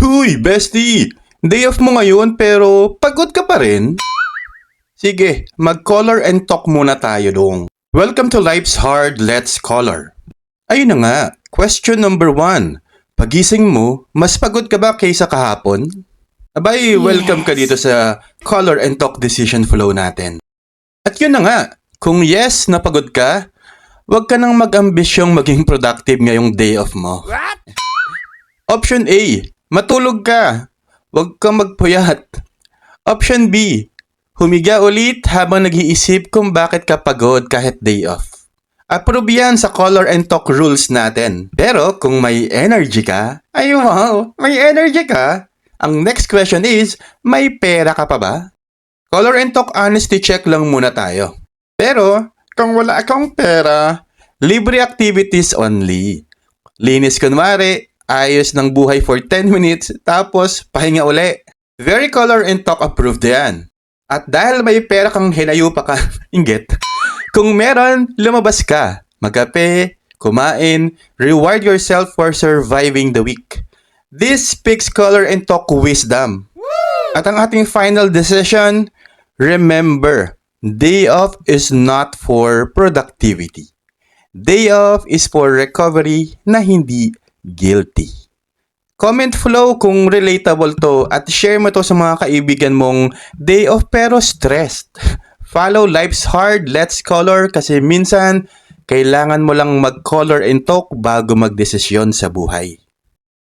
Huy, bestie! Day off mo ngayon pero pagod ka pa rin? Sige, mag-color and talk muna tayo dong. Welcome to Life's Hard, Let's Color. Ayun na nga, question number 1. Pagising mo, mas pagod ka ba kaysa kahapon? Abay, welcome ka dito sa Color and Talk Decision Flow natin. At yun na nga, kung yes, napagod ka, huwag ka nang mag-ambisyong maging productive ngayong day off mo. What? Option A, matulog ka. Huwag kang magpuyat. Option B, humiga ulit habang nag-iisip kung bakit ka pagod kahit day off. Approve yan sa color and talk rules natin. Pero kung may energy ka, ay wow, may energy ka. Ang next question is, may pera ka pa ba? Color and talk honesty check lang muna tayo. Pero kung wala kang pera, libre activities only. Linis kunwari, ayos ng buhay for 10 minutes, tapos pahinga uli. Very color and talk approved yan. At dahil may pera kang hinayupa ka, inggit, kung meron, lumabas ka, magkape, kumain, reward yourself for surviving the week. This speaks color and talk wisdom. At ang ating final decision, remember, day off is not for productivity. Day off is for recovery na hindi guilty. Comment flow kung relatable to at share mo to sa mga kaibigan mong day off pero stressed. Follow Life's Hard, Let's Color kasi minsan kailangan mo lang mag-color and talk bago magdesisyon sa buhay.